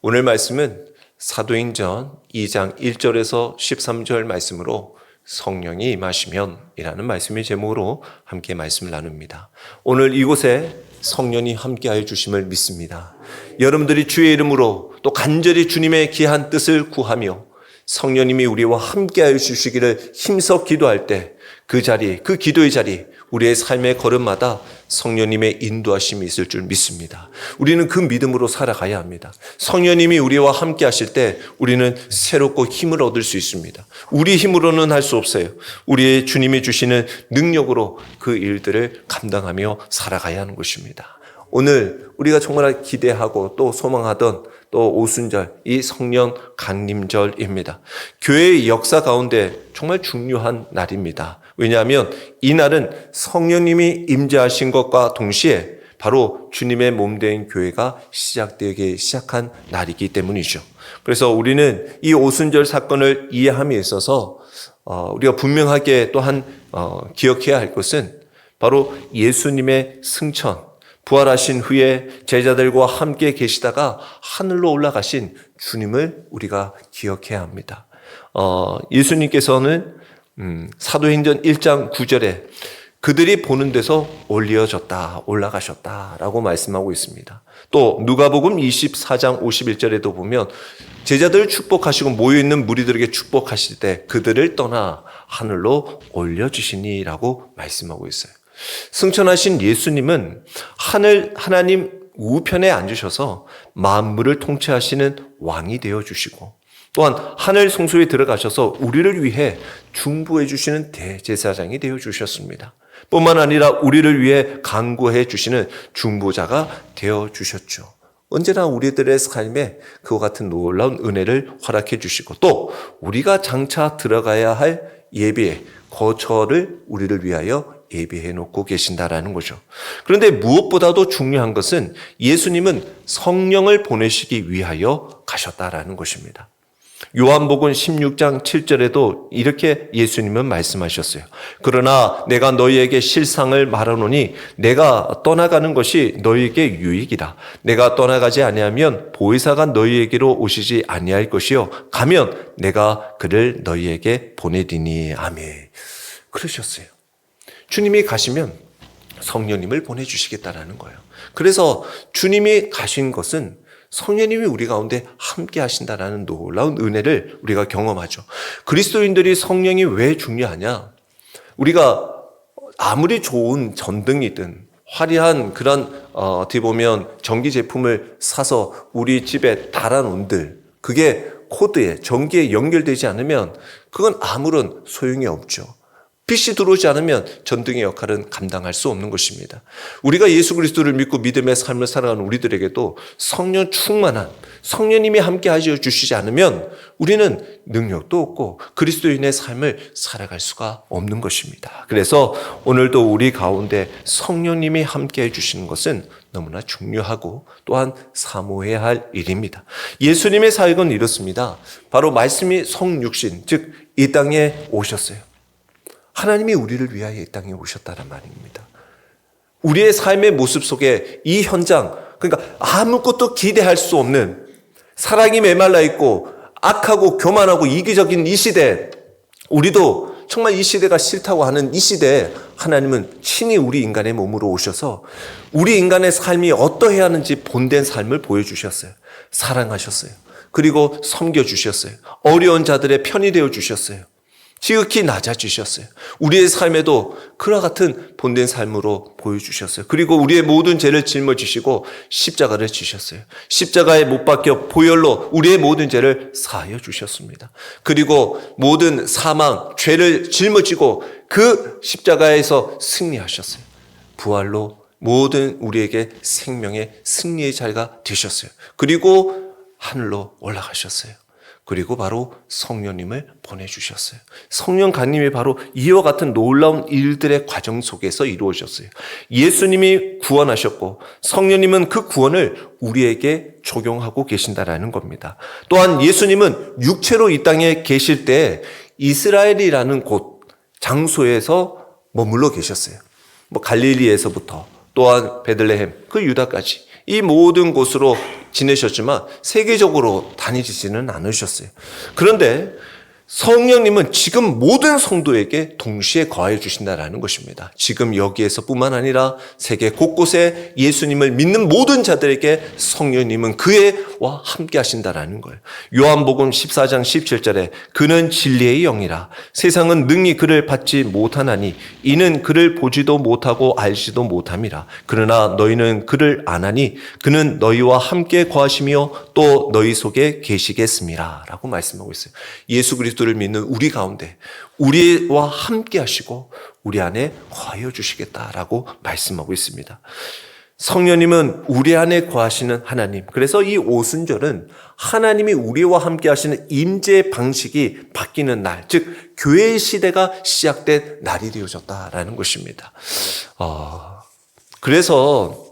오늘 말씀은 사도행전 2장 1절에서 13절 말씀으로 성령이 임하시면 이라는 말씀의 제목으로 함께 말씀을 나눕니다. 오늘 이곳에 성령이 함께하여 주심을 믿습니다. 여러분들이 주의 이름으로 또 간절히 주님의 귀한 뜻을 구하며 성령님이 우리와 함께하여 주시기를 힘써 기도할 때 그 자리, 그 기도의 자리, 우리의 삶의 걸음마다 성령님의 인도하심이 있을 줄 믿습니다. 우리는 그 믿음으로 살아가야 합니다. 성령님이 우리와 함께 하실 때 우리는 새롭고 힘을 얻을 수 있습니다. 우리 힘으로는 할 수 없어요. 우리의 주님이 주시는 능력으로 그 일들을 감당하며 살아가야 하는 것입니다. 오늘 우리가 정말 기대하고 또 소망하던 또 오순절, 이 성령 강림절입니다. 교회의 역사 가운데 정말 중요한 날입니다. 왜냐하면 이 날은 성령님이 임재하신 것과 동시에 바로 주님의 몸된 교회가 시작되기 시작한 날이기 때문이죠. 그래서 우리는 이 오순절 사건을 이해함에 있어서 우리가 분명하게 또한 기억해야 할 것은 바로 예수님의 승천, 부활하신 후에 제자들과 함께 계시다가 하늘로 올라가신 주님을 우리가 기억해야 합니다. 예수님께서는 사도행전 1장 9절에 그들이 보는 데서 올려졌다, 올라가셨다라고 말씀하고 있습니다. 또 누가복음 24장 51절에도 보면 제자들을 축복하시고 모여있는 무리들에게 축복하실 때 그들을 떠나 하늘로 올려주시니라고 말씀하고 있어요. 승천하신 예수님은 하나님 우편에 앉으셔서 만물을 통치하시는 왕이 되어주시고 또한 하늘 성소에 들어가셔서 우리를 위해 중보해 주시는 대제사장이 되어주셨습니다. 뿐만 아니라 우리를 위해 간구해 주시는 중보자가 되어주셨죠. 언제나 우리들의 삶에 그와 같은 놀라운 은혜를 허락해 주시고 또 우리가 장차 들어가야 할 예배의 거처를 우리를 위하여 예비해 놓고 계신다라는 거죠. 그런데 무엇보다도 중요한 것은 예수님은 성령을 보내시기 위하여 가셨다라는 것입니다. 요한복음 16장 7절에도 이렇게 예수님은 말씀하셨어요. 그러나 내가 너희에게 실상을 말하노니 내가 떠나가는 것이 너희에게 유익이라. 내가 떠나가지 아니하면 보혜사가 너희에게로 오시지 아니할 것이요 가면 내가 그를 너희에게 보내리니. 아멘. 그러셨어요. 주님이 가시면 성령님을 보내주시겠다라는 거예요. 그래서 주님이 가신 것은 성령님이 우리 가운데 함께 하신다라는 놀라운 은혜를 우리가 경험하죠. 그리스도인들이 성령이 왜 중요하냐? 우리가 아무리 좋은 전등이든 화려한 그런 어떻게 보면 전기 제품을 사서 우리 집에 달아놓은들 그게 코드에 전기에 연결되지 않으면 그건 아무런 소용이 없죠. 빛이 들어오지 않으면 전등의 역할은 감당할 수 없는 것입니다. 우리가 예수 그리스도를 믿고 믿음의 삶을 살아가는 우리들에게도 성령 충만한 성령님이 함께 하셔 주시지 않으면 우리는 능력도 없고 그리스도인의 삶을 살아갈 수가 없는 것입니다. 그래서 오늘도 우리 가운데 성령님이 함께 해주시는 것은 너무나 중요하고 또한 사모해야 할 일입니다. 예수님의 사역은 이렇습니다. 바로 말씀이 성육신, 즉 이 땅에 오셨어요. 하나님이 우리를 위하여 이 땅에 오셨다는 말입니다. 우리의 삶의 모습 속에 이 현장, 그러니까 아무것도 기대할 수 없는 사랑이 메말라 있고 악하고 교만하고 이기적인 이 시대, 우리도 정말 이 시대가 싫다고 하는 이 시대에 하나님은 친히 우리 인간의 몸으로 오셔서 우리 인간의 삶이 어떠해야 하는지 본된 삶을 보여주셨어요. 사랑하셨어요. 그리고 섬겨주셨어요. 어려운 자들의 편이 되어주셨어요. 지극히 낮아지셨어요. 우리의 삶에도 그와 같은 본된 삶으로 보여주셨어요. 그리고 우리의 모든 죄를 짊어지시고 십자가를 지셨어요. 십자가에 못 박혀 보혈로 우리의 모든 죄를 사하여 주셨습니다. 그리고 모든 사망, 죄를 짊어지고 그 십자가에서 승리하셨어요. 부활로 모든 우리에게 생명의 승리의 자리가 되셨어요. 그리고 하늘로 올라가셨어요. 그리고 바로 성령님을 보내주셨어요. 성령 강림이 바로 이와 같은 놀라운 일들의 과정 속에서 이루어졌어요. 예수님이 구원하셨고 성령님은 그 구원을 우리에게 적용하고 계신다라는 겁니다. 또한 예수님은 육체로 이 땅에 계실 때 이스라엘이라는 곳, 장소에서 머물러 계셨어요. 갈릴리에서부터 또한 베들레헴, 그 유다까지 이 모든 곳으로 지내셨지만 세계적으로 다니지는 않으셨어요. 그런데 성령님은 지금 모든 성도에게 동시에 거하여 주신다라는 것입니다. 지금 여기에서뿐만 아니라 세계 곳곳에 예수님을 믿는 모든 자들에게 성령님은 그와 함께 하신다라는 거예요. 요한복음 14장 17절에 그는 진리의 영이라 세상은 능히 그를 받지 못하나니 이는 그를 보지도 못하고 알지도 못함이라. 그러나 너희는 그를 아나니 그는 너희와 함께 거하시며 또 너희 속에 계시겠습니다 라고 말씀하고 있어요. 예수 그리스도를 믿는 우리 가운데 우리와 함께 하시고 우리 안에 거하여 주시겠다라고 말씀하고 있습니다. 성령님은 우리 안에 거하시는 하나님. 그래서 이 오순절은 하나님이 우리와 함께 하시는 임재 방식이 바뀌는 날, 즉 교회의 시대가 시작된 날이 되어졌다라는 것입니다. 그래서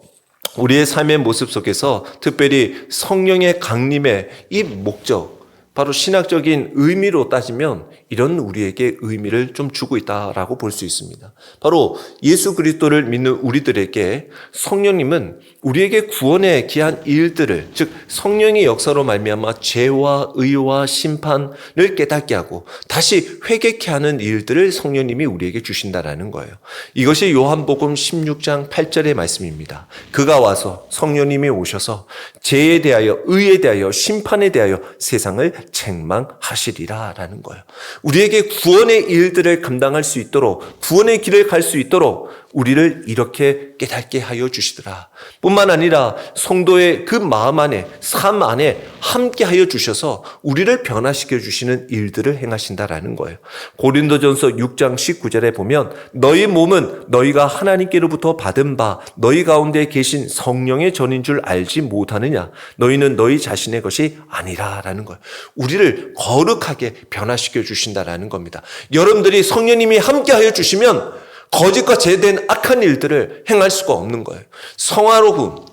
우리의 삶의 모습 속에서 특별히 성령의 강림의 이 목적, 바로 신학적인 의미로 따지면 이런 우리에게 의미를 좀 주고 있다라고 볼 수 있습니다. 바로 예수 그리스도를 믿는 우리들에게 성령님은 우리에게 구원에 기한 일들을, 즉 성령의 역사로 말미암아 죄와 의와 심판을 깨닫게 하고 다시 회개케 하는 일들을 성령님이 우리에게 주신다라는 거예요. 이것이 요한복음 16장 8절의 말씀입니다. 그가 와서 성령님이 오셔서 죄에 대하여 의에 대하여 심판에 대하여 세상을 책망하시리라라는 거예요. 우리에게 구원의 일들을 감당할 수 있도록, 구원의 길을 갈 수 있도록 우리를 이렇게 깨닫게 하여 주시더라. 뿐만 아니라 성도의 그 마음 안에, 삶 안에 함께 하여 주셔서 우리를 변화시켜 주시는 일들을 행하신다라는 거예요. 고린도전서 6장 19절에 보면 너희 몸은 너희가 하나님께로부터 받은 바 너희 가운데 계신 성령의 전인 줄 알지 못하느냐. 너희는 너희 자신의 것이 아니라라는 거예요. 우리를 거룩하게 변화시켜 주신다라는 겁니다. 여러분들이 성령님이 함께 하여 주시면 거짓과 죄된 악한 일들을 행할 수가 없는 거예요. 성화로움,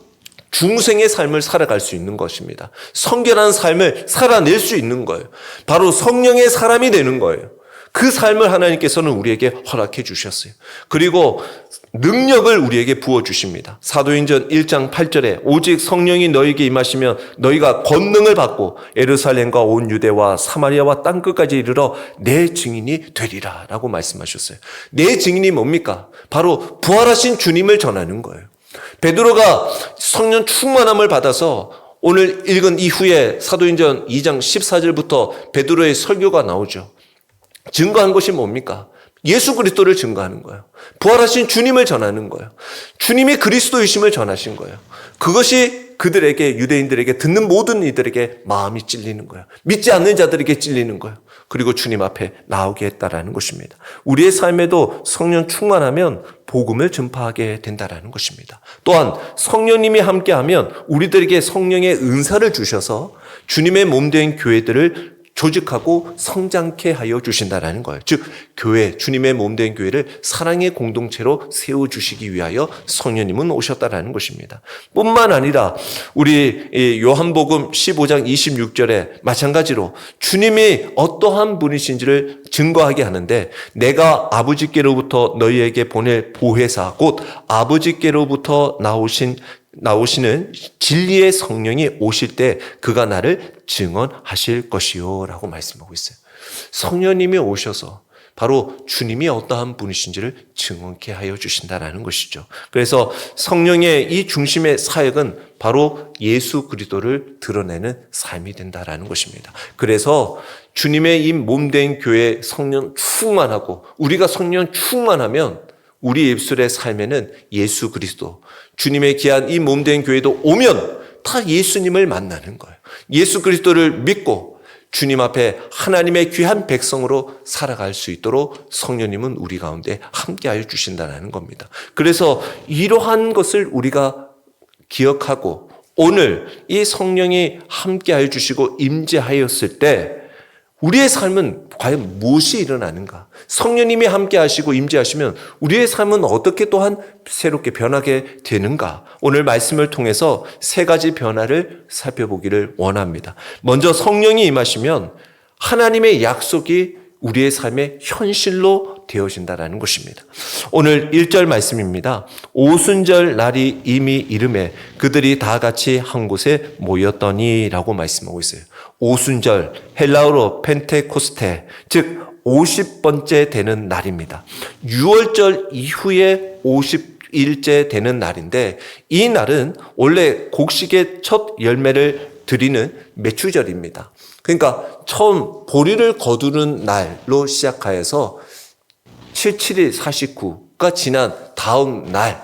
중생의 삶을 살아갈 수 있는 것입니다. 성결한 삶을 살아낼 수 있는 거예요. 바로 성령의 사람이 되는 거예요. 그 삶을 하나님께서는 우리에게 허락해 주셨어요. 그리고 능력을 우리에게 부어주십니다. 사도행전 1장 8절에 오직 성령이 너희에게 임하시면 너희가 권능을 받고 예루살렘과 온 유대와 사마리아와 땅끝까지 이르러 내 증인이 되리라 라고 말씀하셨어요. 내 증인이 뭡니까? 바로 부활하신 주님을 전하는 거예요. 베드로가 성령 충만함을 받아서 오늘 읽은 이후에 사도행전 2장 14절부터 베드로의 설교가 나오죠. 증거한 것이 뭡니까? 예수 그리스도를 증거하는 거예요. 부활하신 주님을 전하는 거예요. 주님이 그리스도이심을 전하신 거예요. 그것이 그들에게, 유대인들에게, 듣는 모든 이들에게 마음이 찔리는 거예요. 믿지 않는 자들에게 찔리는 거예요. 그리고 주님 앞에 나오게 했다라는 것입니다. 우리의 삶에도 성령 충만하면 복음을 전파하게 된다라는 것입니다. 또한 성령님이 함께하면 우리들에게 성령의 은사를 주셔서 주님의 몸된 교회들을 조직하고 성장케 하여 주신다라는 거예요. 즉 교회, 주님의 몸된 교회를 사랑의 공동체로 세워주시기 위하여 성령님은 오셨다라는 것입니다. 뿐만 아니라 우리 요한복음 15장 26절에 마찬가지로 주님이 어떠한 분이신지를 증거하게 하는데 내가 아버지께로부터 너희에게 보낼 보혜사 곧 아버지께로부터 나오시는 진리의 성령이 오실 때 그가 나를 증언하실 것이요 라고 말씀하고 있어요. 성령님이 오셔서 바로 주님이 어떠한 분이신지를 증언케 하여 주신다는 것이죠. 그래서 성령의 이 중심의 사역은 바로 예수 그리스도를 드러내는 삶이 된다는 것입니다. 그래서 주님의 이 몸된 교회 성령 충만하고 우리가 성령 충만하면 우리 입술의 삶에는 예수 그리스도, 주님의 귀한 이 몸된 교회도 오면 다 예수님을 만나는 거예요. 예수 그리스도를 믿고 주님 앞에 하나님의 귀한 백성으로 살아갈 수 있도록 성령님은 우리 가운데 함께하여 주신다는 겁니다. 그래서 이러한 것을 우리가 기억하고 오늘 이 성령이 함께하여 주시고 임재하였을 때 우리의 삶은 과연 무엇이 일어나는가? 성령님이 함께 하시고 임재하시면 우리의 삶은 어떻게 또한 새롭게 변하게 되는가? 오늘 말씀을 통해서 세 가지 변화를 살펴보기를 원합니다. 먼저 성령이 임하시면 하나님의 약속이 우리의 삶의 현실로 되어진다라는 것입니다. 오늘 1절 말씀입니다. 오순절 날이 이미 이름에 그들이 다 같이 한 곳에 모였더니 라고 말씀하고 있어요. 오순절, 헬라어로 펜테코스테, 즉 50번째 되는 날입니다. 6월절 이후에 50일째 되는 날인데 이 날은 원래 곡식의 첫 열매를 드리는 매추절입니다. 그러니까 처음 보리를 거두는 날로 시작하여서 77일 49가 지난 다음 날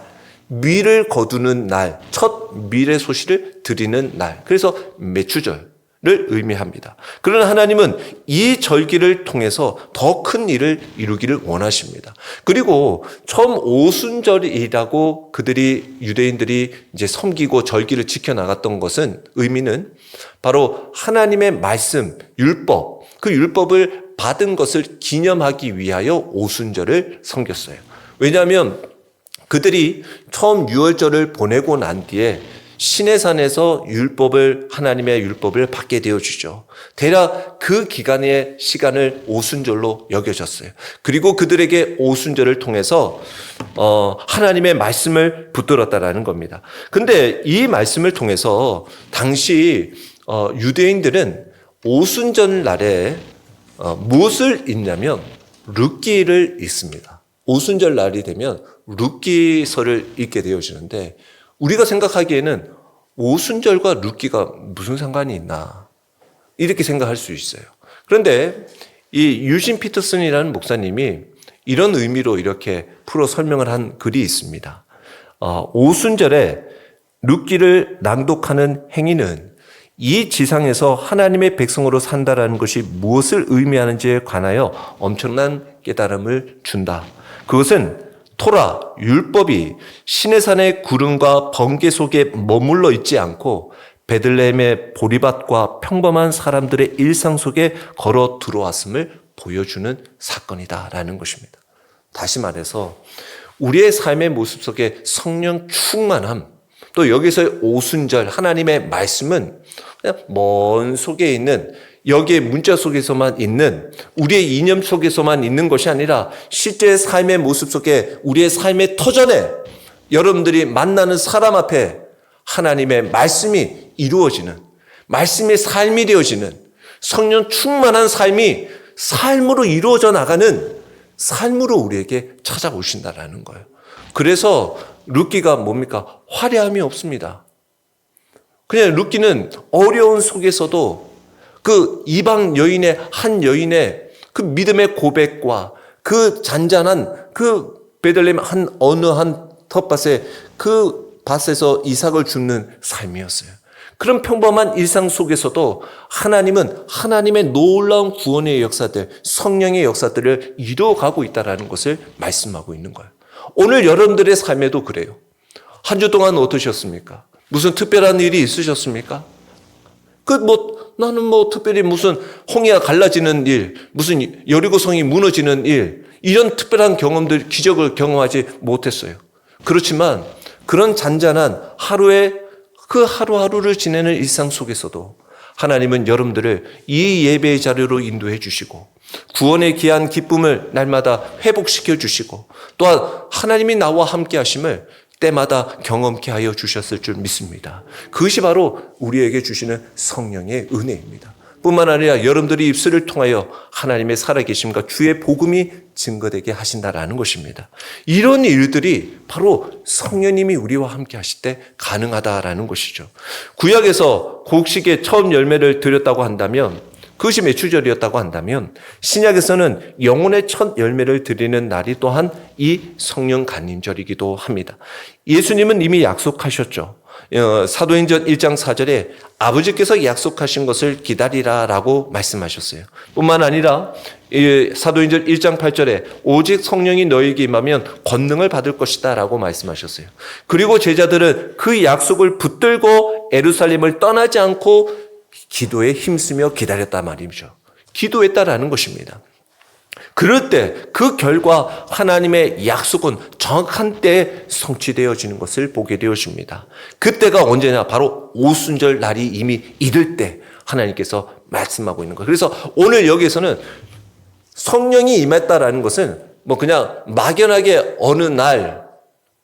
밀을 거두는 날, 첫 밀의 소시를 드리는 날. 그래서 매추절 를 의미합니다. 그러나 하나님은 이 절기를 통해서 더 큰 일을 이루기를 원하십니다. 그리고 처음 오순절이라고 유대인들이 이제 섬기고 절기를 지켜나갔던 것은 의미는 바로 하나님의 말씀, 율법, 그 율법을 받은 것을 기념하기 위하여 오순절을 섬겼어요. 왜냐하면 그들이 처음 유월절을 보내고 난 뒤에 시내산에서 하나님의 율법을 받게 되어주죠. 대략 그 기간의 시간을 오순절로 여겨졌어요. 그리고 그들에게 오순절을 통해서 하나님의 말씀을 붙들었다라는 겁니다. 근데 이 말씀을 통해서 당시 유대인들은 오순절 날에 무엇을 읽냐면 룻기를 읽습니다. 오순절 날이 되면 룻기서를 읽게 되어지는데 우리가 생각하기에는 오순절과 룻기가 무슨 상관이 있나 이렇게 생각할 수 있어요. 그런데 이 유진 피터슨이라는 목사님이 이런 의미로 이렇게 풀어 설명을 한 글이 있습니다. 오순절에 룻기를 낭독하는 행위는 이 지상에서 하나님의 백성으로 산다라는 것이 무엇을 의미하는지에 관하여 엄청난 깨달음을 준다. 그것은 토라, 율법이 시내산의 구름과 번개 속에 머물러 있지 않고 베들레헴의 보리밭과 평범한 사람들의 일상 속에 걸어 들어왔음을 보여주는 사건이다라는 것입니다. 다시 말해서 우리의 삶의 모습 속에 성령 충만함, 또 여기서의 오순절 하나님의 말씀은 그냥 먼 속에 있는 여기에 문자 속에서만 있는 우리의 이념 속에서만 있는 것이 아니라 실제 삶의 모습 속에 우리의 삶의 터전에 여러분들이 만나는 사람 앞에 하나님의 말씀이 이루어지는 말씀의 삶이 되어지는 성령 충만한 삶이 삶으로 이루어져 나가는 삶으로 우리에게 찾아오신다라는 거예요. 그래서 룻기가 뭡니까? 화려함이 없습니다. 그냥 룻기는 어려운 속에서도 그 이방 한 여인의 그 믿음의 고백과 그 잔잔한 그 베들레헴 어느 한 텃밭에 그 밭에서 이삭을 줍는 삶이었어요. 그런 평범한 일상 속에서도 하나님은 하나님의 놀라운 구원의 역사들, 성령의 역사들을 이루어가고 있다는 것을 말씀하고 있는 거예요. 오늘 여러분들의 삶에도 그래요. 한 주 동안 어떠셨습니까? 무슨 특별한 일이 있으셨습니까? 나는 특별히 무슨 홍해가 갈라지는 일, 무슨 여리고성이 무너지는 일, 이런 특별한 경험들, 기적을 경험하지 못했어요. 그렇지만 그런 잔잔한 그 하루하루를 지내는 일상 속에서도 하나님은 여러분들을 이 예배의 자리로 인도해 주시고 구원의 귀한 기쁨을 날마다 회복시켜 주시고 또한 하나님이 나와 함께 하심을 때마다 경험케 하여 주셨을 줄 믿습니다. 그것이 바로 우리에게 주시는 성령의 은혜입니다. 뿐만 아니라 여러분들이 입술을 통하여 하나님의 살아계심과 주의 복음이 증거되게 하신다라는 것입니다. 이런 일들이 바로 성령님이 우리와 함께 하실 때 가능하다라는 것이죠. 구약에서 곡식의 처음 열매를 드렸다고 한다면 그것이 매추절이었다고 한다면 신약에서는 영혼의 첫 열매를 드리는 날이 또한 이 성령 간임절이기도 합니다. 예수님은 이미 약속하셨죠. 사도행전 1장 4절에 아버지께서 약속하신 것을 기다리라라고 말씀하셨어요. 뿐만 아니라 사도행전 1장 8절에 오직 성령이 너에게 임하면 권능을 받을 것이다 라고 말씀하셨어요. 그리고 제자들은 그 약속을 붙들고 예루살렘을 떠나지 않고 기도에 힘쓰며 기다렸단 말이죠. 기도했다라는 것입니다. 그럴 때 그 결과 하나님의 약속은 정확한 때에 성취되어지는 것을 보게 되어집니다. 그때가 언제냐? 바로 오순절 날이 이미 이를 때 하나님께서 말씀하고 있는 거예요. 그래서 오늘 여기에서는 성령이 임했다라는 것은 뭐 그냥 막연하게 어느 날,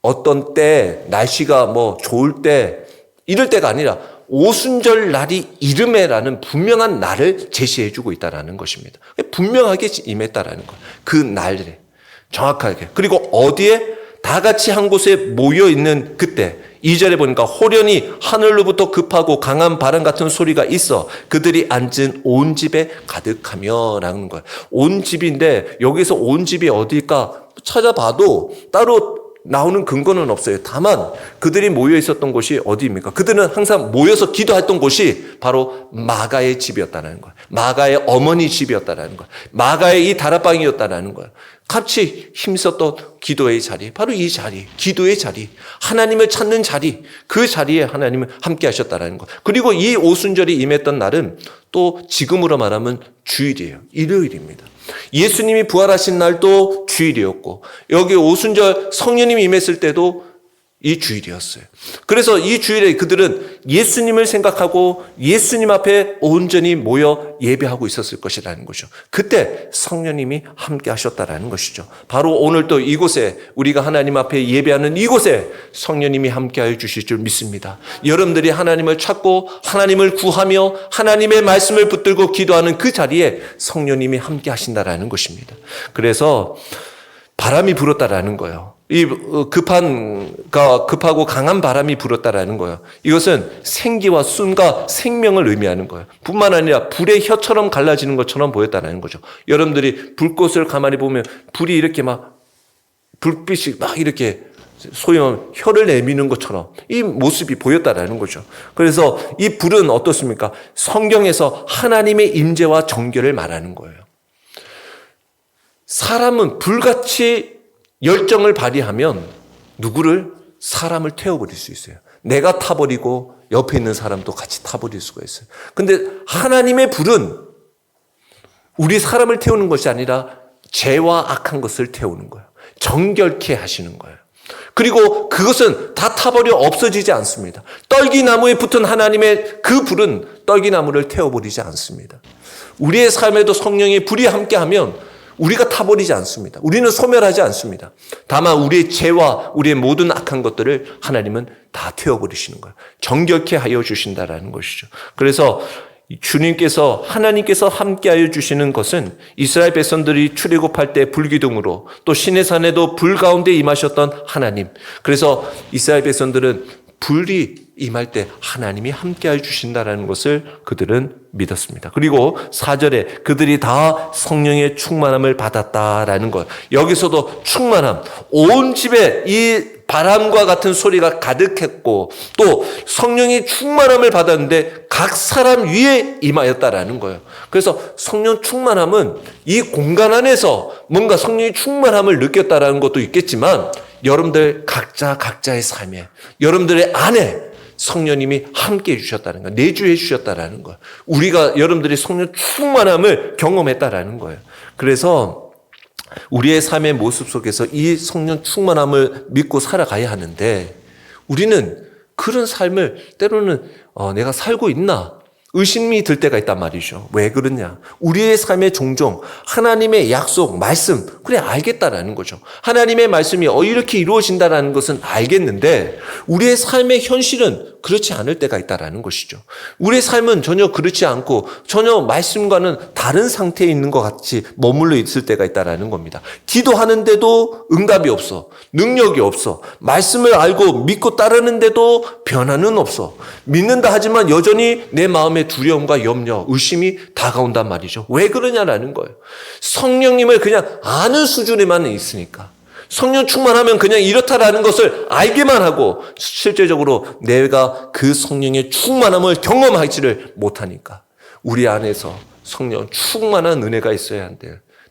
어떤 때, 날씨가 뭐 좋을 때, 이럴 때가 아니라 오순절 날이 이름에라는 분명한 날을 제시해주고 있다는 것입니다. 분명하게 임했다라는 거예요. 그 날에 정확하게. 그리고 어디에? 다 같이 한 곳에 모여 있는 그때 2절에 보니까 호련히 하늘로부터 급하고 강한 바람 같은 소리가 있어 그들이 앉은 온 집에 가득하며 라는 거예요. 온 집인데 여기서 온 집이 어딜까 찾아봐도 따로 나오는 근거는 없어요. 다만 그들이 모여 있었던 곳이 어디입니까? 그들은 항상 모여서 기도했던 곳이 바로 마가의 집이었다는 거예요. 마가의 어머니 집이었다는 거예요. 마가의 이 다락방이었다는 거예요. 같이 힘썼던 기도의 자리, 바로 이 자리, 기도의 자리, 하나님을 찾는 자리, 그 자리에 하나님을 함께 하셨다는 거예요. 그리고 이 오순절이 임했던 날은 또 지금으로 말하면 주일이에요. 일요일입니다. 예수님이 부활하신 날도 주일이었고 여기 오순절 성령님이 임했을 때도 이 주일이었어요. 그래서 이 주일에 그들은 예수님을 생각하고 예수님 앞에 온전히 모여 예배하고 있었을 것이라는 거죠. 그때 성령님이 함께 하셨다라는 것이죠. 바로 오늘 또 이곳에 우리가 하나님 앞에 예배하는 이곳에 성령님이 함께하여 주실 줄 믿습니다. 여러분들이 하나님을 찾고 하나님을 구하며 하나님의 말씀을 붙들고 기도하는 그 자리에 성령님이 함께 하신다라는 것입니다. 그래서 바람이 불었다라는 거예요. 이 급하고 강한 바람이 불었다라는 거예요. 이것은 생기와 숨과 생명을 의미하는 거예요. 뿐만 아니라 불의 혀처럼 갈라지는 것처럼 보였다는 거죠. 여러분들이 불꽃을 가만히 보면 불이 이렇게 막 불빛이 막 이렇게 소위 말하면 혀를 내미는 것처럼 이 모습이 보였다라는 거죠. 그래서 이 불은 어떻습니까? 성경에서 하나님의 임재와 정결을 말하는 거예요. 사람은 불같이 열정을 발휘하면 사람을 태워버릴 수 있어요. 내가 타버리고 옆에 있는 사람도 같이 타버릴 수가 있어요. 근데 하나님의 불은 우리 사람을 태우는 것이 아니라 죄와 악한 것을 태우는 거예요. 정결케 하시는 거예요. 그리고 그것은 다 타버려 없어지지 않습니다. 떨기나무에 붙은 하나님의 그 불은 떨기나무를 태워버리지 않습니다. 우리의 삶에도 성령의 불이 함께하면 우리가 타버리지 않습니다. 우리는 소멸하지 않습니다. 다만 우리의 죄와 우리의 모든 악한 것들을 하나님은 다 태워버리시는 거예요. 정결케 하여 주신다라는 것이죠. 그래서 하나님께서 함께하여 주시는 것은 이스라엘 백성들이 출애굽할 때 불기둥으로 또 시내산에도 불 가운데 임하셨던 하나님. 그래서 이스라엘 백성들은 불이 임할 때 하나님이 함께하여 주신다라는 것을 그들은 믿었습니다. 그리고 4절에 그들이 다 성령의 충만함을 받았다라는 것. 여기서도 충만함. 온 집에 이 바람과 같은 소리가 가득했고 또 성령의 충만함을 받았는데 각 사람 위에 임하였다라는 거예요. 그래서 성령 충만함은 이 공간 안에서 뭔가 성령의 충만함을 느꼈다라는 것도 있겠지만 여러분들 각자의 삶에 여러분들의 안에 성령님이 함께 해주셨다는 거예요. 내주해 주셨다는 거예요. 여러분들이 성령 충만함을 경험했다라는 거예요. 그래서 우리의 삶의 모습 속에서 이 성령 충만함을 믿고 살아가야 하는데 우리는 그런 삶을 때로는 내가 살고 있나? 의심이 들 때가 있단 말이죠. 왜 그러냐? 우리의 삶에 종종 하나님의 약속, 말씀, 그래 알겠다라는 거죠. 하나님의 말씀이 이렇게 이루어진다라는 것은 알겠는데 우리의 삶의 현실은 그렇지 않을 때가 있다라는 것이죠. 우리의 삶은 전혀 그렇지 않고 전혀 말씀과는 다른 상태에 있는 것 같이 머물러 있을 때가 있다라는 겁니다. 기도하는데도 응답이 없어. 능력이 없어. 말씀을 알고 믿고 따르는데도 변화는 없어. 믿는다 하지만 여전히 내 마음에 두려움과 염려, 의심이 다가온단 말이죠. 왜 그러냐라는 거예요. 성령님을 그냥 아는 수준에만 있으니까. 성령 충만하면 그냥 이렇다라는 것을 알게만 하고 실제적으로 내가 그 성령의 충만함을 경험하지를 못하니까 우리 안에서 성령 충만한 은혜가 있어야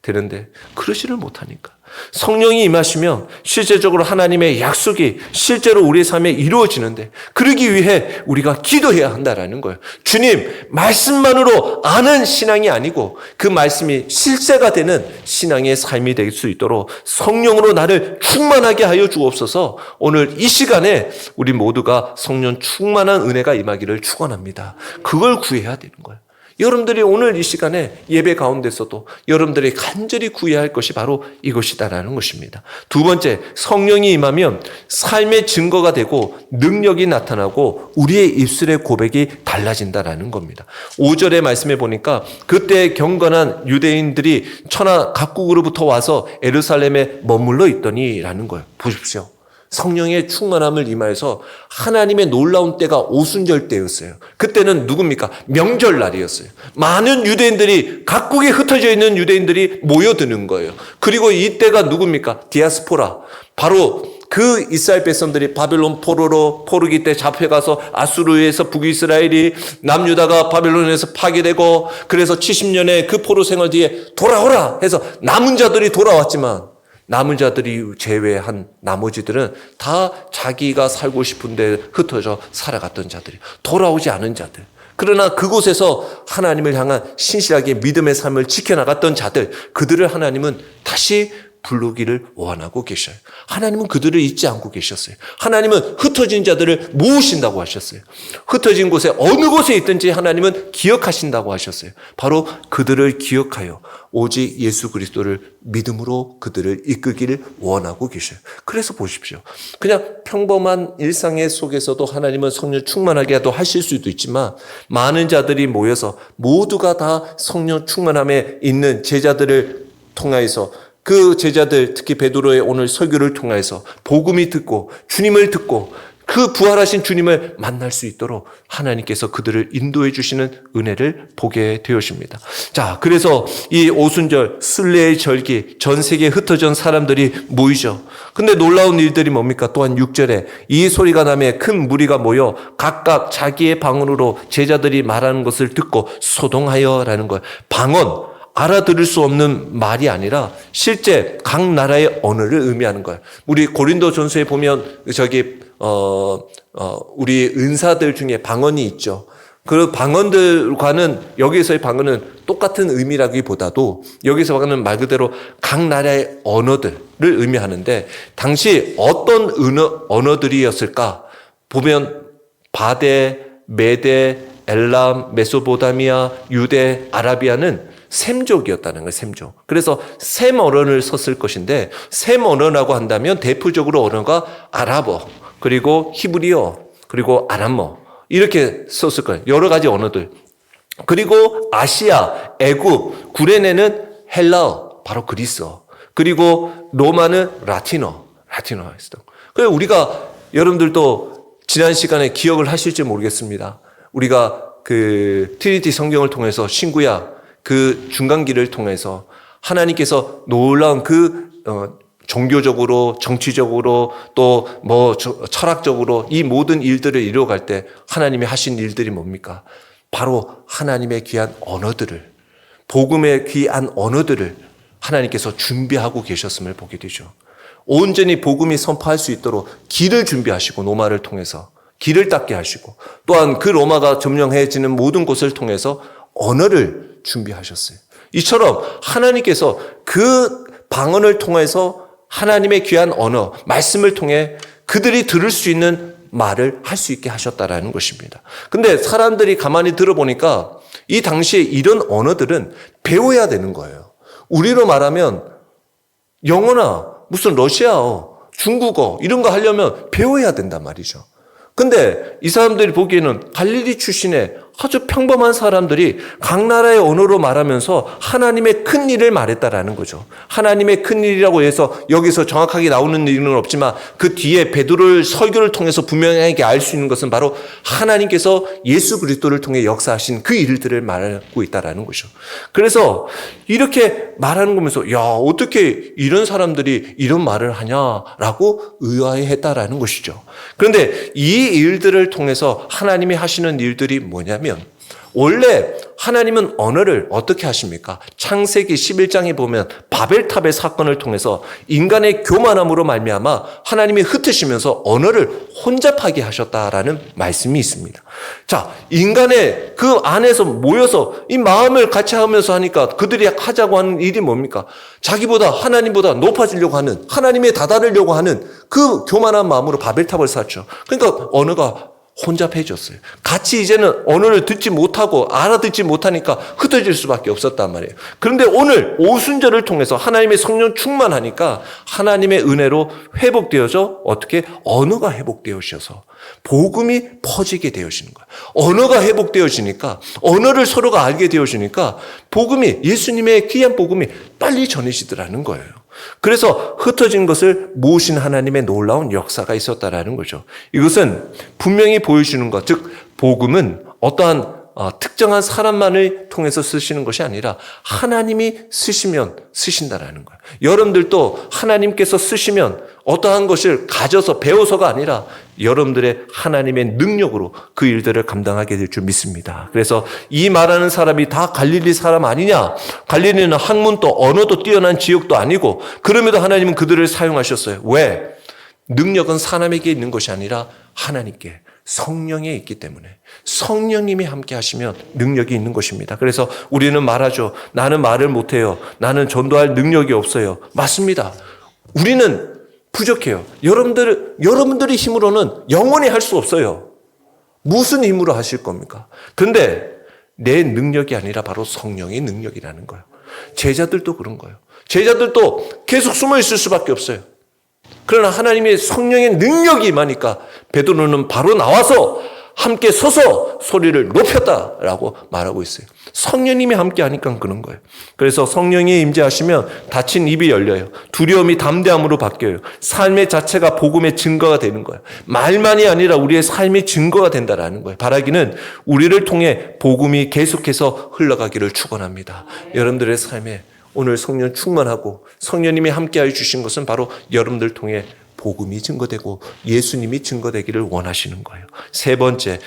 되는데 그러지를 못하니까 성령이 임하시면 실제적으로 하나님의 약속이 실제로 우리의 삶에 이루어지는데 그러기 위해 우리가 기도해야 한다라는 거예요. 주님, 말씀만으로 아는 신앙이 아니고 그 말씀이 실제가 되는 신앙의 삶이 될 수 있도록 성령으로 나를 충만하게 하여 주옵소서. 오늘 이 시간에 우리 모두가 성령 충만한 은혜가 임하기를 축원합니다. 그걸 구해야 되는 거예요. 여러분들이 오늘 이 시간에 예배 가운데서도 여러분들이 간절히 구해야 할 것이 바로 이것이다라는 것입니다. 두 번째, 성령이 임하면 삶의 증거가 되고 능력이 나타나고 우리의 입술의 고백이 달라진다라는 겁니다. 5절의 말씀에 보니까 그때 경건한 유대인들이 천하 각국으로부터 와서 예루살렘에 머물러 있더니라는 거예요. 보십시오. 성령의 충만함을 임하여서 하나님의 놀라운 때가 오순절 때였어요. 그때는 누굽니까? 명절날이었어요. 많은 유대인들이, 각국에 흩어져 있는 유대인들이 모여드는 거예요. 그리고 이때가 누굽니까? 디아스포라. 바로 그 이스라엘 백성들이 바벨론 포로로 포르기 때 잡혀가서 아수르에서 북이스라엘이 남유다가 바벨론에서 파괴되고, 그래서 70년의 그 포로 생활 뒤에 돌아오라 해서 남은 자들이 돌아왔지만 남은 자들이 제외한 나머지들은 다 자기가 살고 싶은데 흩어져 살아갔던 자들이, 돌아오지 않은 자들. 그러나 그곳에서 하나님을 향한 신실하게 믿음의 삶을 지켜나갔던 자들, 그들을 하나님은 다시 부르기를 원하고 계셔요. 하나님은 그들을 잊지 않고 계셨어요. 하나님은 흩어진 자들을 모으신다고 하셨어요. 흩어진 곳에 어느 곳에 있든지 하나님은 기억하신다고 하셨어요. 바로 그들을 기억하여 오직 예수 그리스도를 믿음으로 그들을 이끌기를 원하고 계셔요. 그래서 보십시오. 그냥 평범한 일상의 속에서도 하나님은 성령 충만하게 하실 수도 있지만, 많은 자들이 모여서 모두가 다 성령 충만함에 있는 제자들을 통하여서, 그 제자들, 특히 베드로의 오늘 설교를 통해서 복음이 듣고 주님을 듣고 그 부활하신 주님을 만날 수 있도록 하나님께서 그들을 인도해 주시는 은혜를 보게 되었습니다. 자, 그래서 이 오순절 순례의 절기, 전 세계에 흩어진 사람들이 모이죠. 근데 놀라운 일들이 뭡니까? 또한 6절에 이 소리가 나며 큰 무리가 모여 각각 자기의 방언으로 제자들이 말하는 것을 듣고 소동하여라는 거예요. 방언, 알아들을 수 없는 말이 아니라 실제 각 나라의 언어를 의미하는 거예요. 우리 고린도전서에 보면 우리 은사들 중에 방언이 있죠. 그 방언들과는, 여기서의 방언은 똑같은 의미라기보다도 여기서 방언은 말 그대로 각 나라의 언어들을 의미하는데, 당시 어떤 언어들이었을까 보면 바데, 메데, 엘람, 메소포타미아, 유대, 아라비아는 셈족이었다는 거예요. 셈족. 그래서 셈 언어를 썼을 것인데, 셈 언어라고 한다면 대표적으로 언어가 아랍어, 그리고 히브리어, 그리고 아람어, 이렇게 썼을 거예요. 여러 가지 언어들. 그리고 아시아, 애굽, 구레네는 헬라어, 바로 그리스어, 그리고 로마는 라틴어였어. 그래서 우리가, 여러분들도 지난 시간에 기억을 하실지 모르겠습니다. 우리가 그 트리니티 성경을 통해서 신구약 그 중간기를 통해서 하나님께서 놀라운 종교적으로, 정치적으로, 또 철학적으로 이 모든 일들을 이루어갈 때 하나님이 하신 일들이 뭡니까? 바로 하나님의 귀한 언어들을, 복음의 귀한 언어들을 하나님께서 준비하고 계셨음을 보게 되죠. 온전히 복음이 선포할 수 있도록 길을 준비하시고, 로마를 통해서 길을 닦게 하시고, 또한 그 로마가 점령해지는 모든 곳을 통해서 언어를 준비하셨어요. 이처럼 하나님께서 그 방언을 통해서 하나님의 귀한 언어, 말씀을 통해 그들이 들을 수 있는 말을 할 수 있게 하셨다라는 것입니다. 근데 사람들이 가만히 들어보니까 이 당시에 이런 언어들은 배워야 되는 거예요. 우리로 말하면 영어나 무슨 러시아어, 중국어 이런 거 하려면 배워야 된단 말이죠. 근데 이 사람들이 보기에는 갈릴리 출신의 아주 평범한 사람들이 각 나라의 언어로 말하면서 하나님의 큰 일을 말했다라는 거죠. 하나님의 큰 일이라고 해서 여기서 정확하게 나오는 일은 없지만 그 뒤에 베드로의 설교를 통해서 분명하게 알 수 있는 것은 바로 하나님께서 예수 그리스도를 통해 역사하신 그 일들을 말하고 있다라는 거죠. 그래서 이렇게 말하는 거면서 야, 어떻게 이런 사람들이 이런 말을 하냐라고 의아해했다라는 것이죠. 그런데 이 일들을 통해서 하나님이 하시는 일들이 뭐냐면, 원래 하나님은 언어를 어떻게 하십니까? 창세기 11장에 보면 바벨탑의 사건을 통해서 인간의 교만함으로 말미암아 하나님이 흩으시면서 언어를 혼잡하게 하셨다라는 말씀이 있습니다. 자, 인간의 그 안에서 모여서 이 마음을 같이 하면서 하니까 그들이 하자고 하는 일이 뭡니까? 자기보다 하나님보다 높아지려고 하는, 하나님에 다다르려고 하는 그 교만한 마음으로 바벨탑을 쌓죠. 그러니까 언어가 혼잡해졌어요. 같이 이제는 언어를 듣지 못하고 알아듣지 못하니까 흩어질 수밖에 없었단 말이에요. 그런데 오늘 오순절을 통해서 하나님의 성령 충만하니까 하나님의 은혜로 회복되어져 어떻게 언어가 회복되어져서 복음이 퍼지게 되어지는 거예요. 언어가 회복되어지니까 언어를 서로가 알게 되어지니까 복음이 예수님의 귀한 복음이 빨리 전해지더라는 거예요. 그래서 흩어진 것을 모으신 하나님의 놀라운 역사가 있었다라는 거죠. 이것은 분명히 보여주는 것, 즉 복음은 어떠한 특정한 사람만을 통해서 쓰시는 것이 아니라 하나님이 쓰시면 쓰신다라는 거예요. 여러분들도 하나님께서 쓰시면 어떠한 것을 가져서 배워서가 아니라 여러분들의 하나님의 능력으로 그 일들을 감당하게 될 줄 믿습니다. 그래서 이 말하는 사람이 다 갈릴리 사람 아니냐? 갈릴리는 학문도 언어도 뛰어난 지역도 아니고 그럼에도 하나님은 그들을 사용하셨어요. 왜? 능력은 사람에게 있는 것이 아니라 하나님께 성령에 있기 때문에 성령님이 함께 하시면 능력이 있는 것입니다. 그래서 우리는 말하죠. 나는 말을 못해요. 나는 전도할 능력이 없어요. 맞습니다. 우리는 부족해요. 여러분들의 힘으로는 영원히 할 수 없어요. 무슨 힘으로 하실 겁니까? 근데 내 능력이 아니라 바로 성령의 능력이라는 거예요. 제자들도 그런 거예요. 제자들도 계속 숨어 있을 수밖에 없어요. 그러나 하나님의 성령의 능력이 임하니까 베드로는 바로 나와서 함께 서서 소리를 높였다라고 말하고 있어요. 성령님이 함께 하니까 그런 거예요. 그래서 성령이 임재하시면 닫힌 입이 열려요. 두려움이 담대함으로 바뀌어요. 삶의 자체가 복음의 증거가 되는 거예요. 말만이 아니라 우리의 삶의 증거가 된다라는 거예요. 바라기는 우리를 통해 복음이 계속해서 흘러가기를 축원합니다. 여러분들의 삶에 오늘 성령 충만하고 성령님이 함께하여 주신 것은 바로 여러분들 통해 복음이 증거되고 예수님이 증거되기를 원하시는 거예요. 세 번째,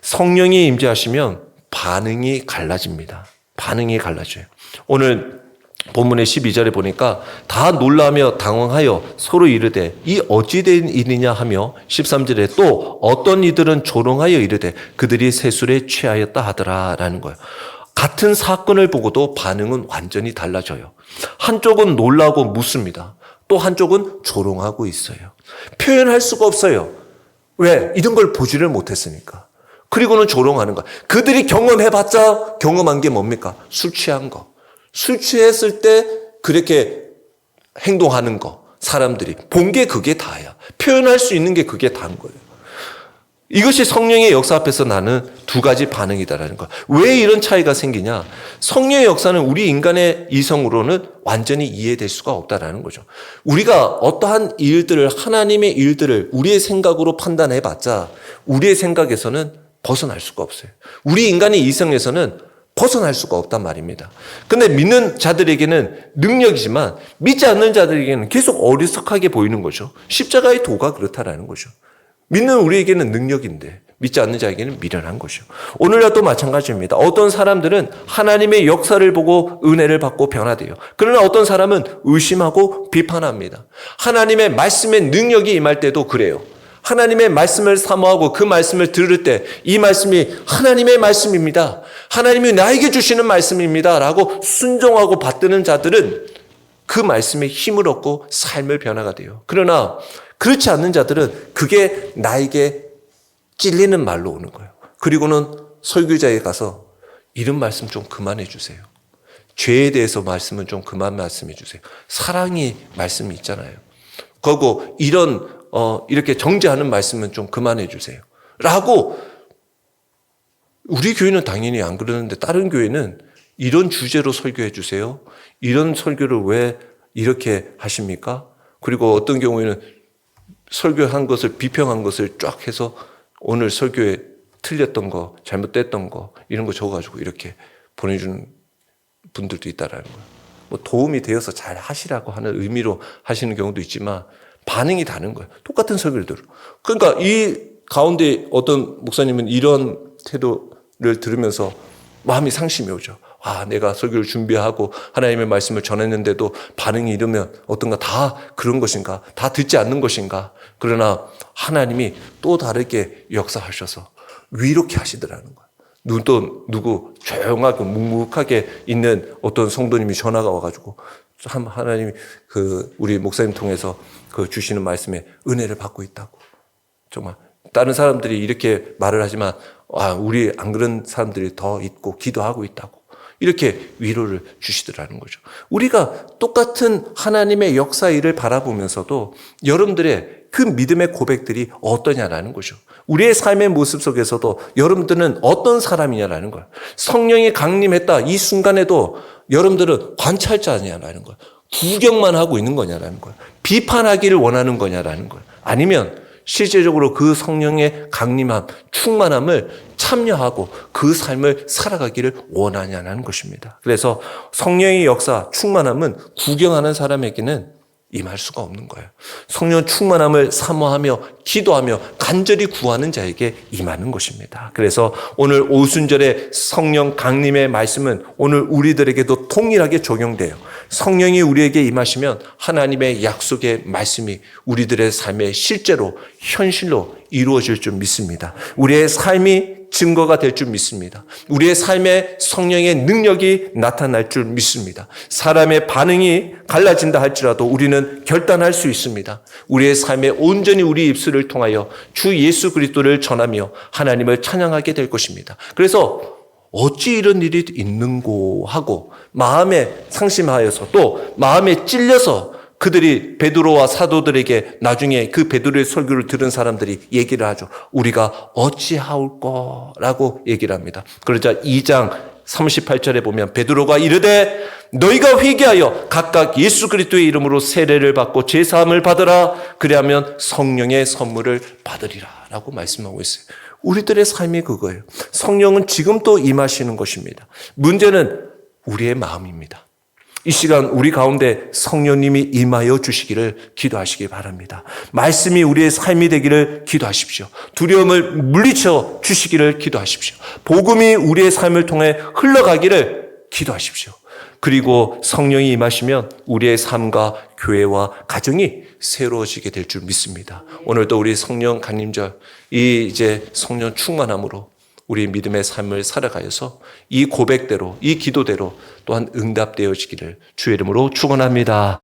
성령이 임재하시면 반응이 갈라집니다. 반응이 갈라져요. 오늘 본문의 12절에 보니까 다 놀라며 당황하여 서로 이르되 이 어찌 된 일이냐 하며 13절에 또 어떤 이들은 조롱하여 이르되 그들이 세술에 취하였다 하더라 라는 거예요. 같은 사건을 보고도 반응은 완전히 달라져요. 한쪽은 놀라고 묻습니다. 또 한쪽은 조롱하고 있어요. 표현할 수가 없어요. 왜? 이런 걸 보지를 못했으니까. 그리고는 조롱하는 거야. 그들이 경험해봤자 경험한 게 뭡니까? 술 취한 거. 술 취했을 때 그렇게 행동하는 거. 사람들이 본 게 그게 다야. 표현할 수 있는 게 그게 다인 거예요. 이것이 성령의 역사 앞에서 나는 두 가지 반응이다라는 거야. 왜 이런 차이가 생기냐? 성령의 역사는 우리 인간의 이성으로는 완전히 이해될 수가 없다라는 거죠. 우리가 어떠한 일들을, 하나님의 일들을 우리의 생각으로 판단해봤자 우리의 생각에서는 벗어날 수가 없어요. 우리 인간의 이성에서는 벗어날 수가 없단 말입니다. 근데 믿는 자들에게는 능력이지만 믿지 않는 자들에게는 계속 어리석하게 보이는 거죠. 십자가의 도가 그렇다라는 거죠. 믿는 우리에게는 능력인데 믿지 않는 자에게는 미련한 것이요. 오늘날도 마찬가지입니다. 어떤 사람들은 하나님의 역사를 보고 은혜를 받고 변화돼요. 그러나 어떤 사람은 의심하고 비판합니다. 하나님의 말씀의 능력이 임할 때도 그래요. 하나님의 말씀을 사모하고 그 말씀을 들을 때 이 말씀이 하나님의 말씀입니다. 하나님이 나에게 주시는 말씀입니다. 라고 순종하고 받드는 자들은 그 말씀에 힘을 얻고 삶을 변화가 돼요. 그러나 그렇지 않는 자들은 그게 나에게 찔리는 말로 오는 거예요. 그리고는 설교자에 가서 이런 말씀 좀 그만해 주세요. 죄에 대해서 말씀은 좀 그만 말씀해 주세요. 사랑이 말씀이 있잖아요. 그리고 이렇게 정죄하는 말씀은 좀 그만해 주세요. 라고 우리 교회는 당연히 안 그러는데 다른 교회는 이런 주제로 설교해 주세요. 이런 설교를 왜 이렇게 하십니까? 그리고 어떤 경우에는 설교한 것을 비평한 것을 쫙 해서 오늘 설교에 틀렸던 거, 잘못됐던 거 이런 거 적어가지고 이렇게 보내주는 분들도 있다라는 거예요. 뭐 도움이 되어서 잘 하시라고 하는 의미로 하시는 경우도 있지만 반응이 다른 거예요. 똑같은 설교를 들어. 그러니까 이 가운데 어떤 목사님은 이런 태도를 들으면서 마음이 상심이 오죠. 아, 내가 설교를 준비하고 하나님의 말씀을 전했는데도 반응이 이러면 어떤가 다 그런 것인가? 다 듣지 않는 것인가? 그러나 하나님이 또 다르게 역사하셔서 위로케 하시더라는 거예요. 또 누구 조용하고 묵묵하게 있는 어떤 성도님이 전화가 와가지고 하나님이 우리 목사님 통해서 그 주시는 말씀에 은혜를 받고 있다고. 정말 다른 사람들이 이렇게 말을 하지만 우리 안 그런 사람들이 더 있고 기도하고 있다고 이렇게 위로를 주시더라는 거죠. 우리가 똑같은 하나님의 역사 일을 바라보면서도 여러분들의 그 믿음의 고백들이 어떠냐라는 거죠. 우리의 삶의 모습 속에서도 여러분들은 어떤 사람이냐라는 거예요. 성령이 강림했다 이 순간에도 여러분들은 관찰자냐라는 거예요. 구경만 하고 있는 거냐라는 거예요. 비판하기를 원하는 거냐라는 거예요. 아니면 실제적으로 그 성령의 강림함, 충만함을 참여하고 그 삶을 살아가기를 원하냐는 것입니다. 그래서 성령의 역사, 충만함은 구경하는 사람에게는 임할 수가 없는 거예요. 성령 충만함을 사모하며 기도하며 간절히 구하는 자에게 임하는 것입니다. 그래서 오늘 오순절의 성령 강림의 말씀은 오늘 우리들에게도 동일하게 적용돼요. 성령이 우리에게 임하시면 하나님의 약속의 말씀이 우리들의 삶에 실제로 현실로 이루어질 줄 믿습니다. 우리의 삶이 증거가 될 줄 믿습니다. 우리의 삶에 성령의 능력이 나타날 줄 믿습니다. 사람의 반응이 갈라진다 할지라도 우리는 결단할 수 있습니다. 우리의 삶에 온전히 우리 입술을 통하여 주 예수 그리스도를 전하며 하나님을 찬양하게 될 것입니다. 그래서 어찌 이런 일이 있는고 하고 마음에 상심하여서 또 마음에 찔려서 그들이 베드로와 사도들에게 나중에 그 베드로의 설교를 들은 사람들이 얘기를 하죠. 우리가 어찌하올꼬라고 얘기를 합니다. 그러자 2장 38절에 보면 베드로가 이르되 너희가 회개하여 각각 예수 그리스도의 이름으로 세례를 받고 제사함을 받으라. 그리하면 성령의 선물을 받으리라 라고 말씀하고 있어요. 우리들의 삶이 그거예요. 성령은 지금도 임하시는 것입니다. 문제는 우리의 마음입니다. 이 시간 우리 가운데 성령님이 임하여 주시기를 기도하시기 바랍니다. 말씀이 우리의 삶이 되기를 기도하십시오. 두려움을 물리쳐 주시기를 기도하십시오. 복음이 우리의 삶을 통해 흘러가기를 기도하십시오. 그리고 성령이 임하시면 우리의 삶과 교회와 가정이 새로워지게 될 줄 믿습니다. 오늘도 우리 성령 강림절 이제 성령 충만함으로 우리 믿음의 삶을 살아가여서 이 고백대로 이 기도대로 또한 응답되어지기를 주의 이름으로 축원합니다.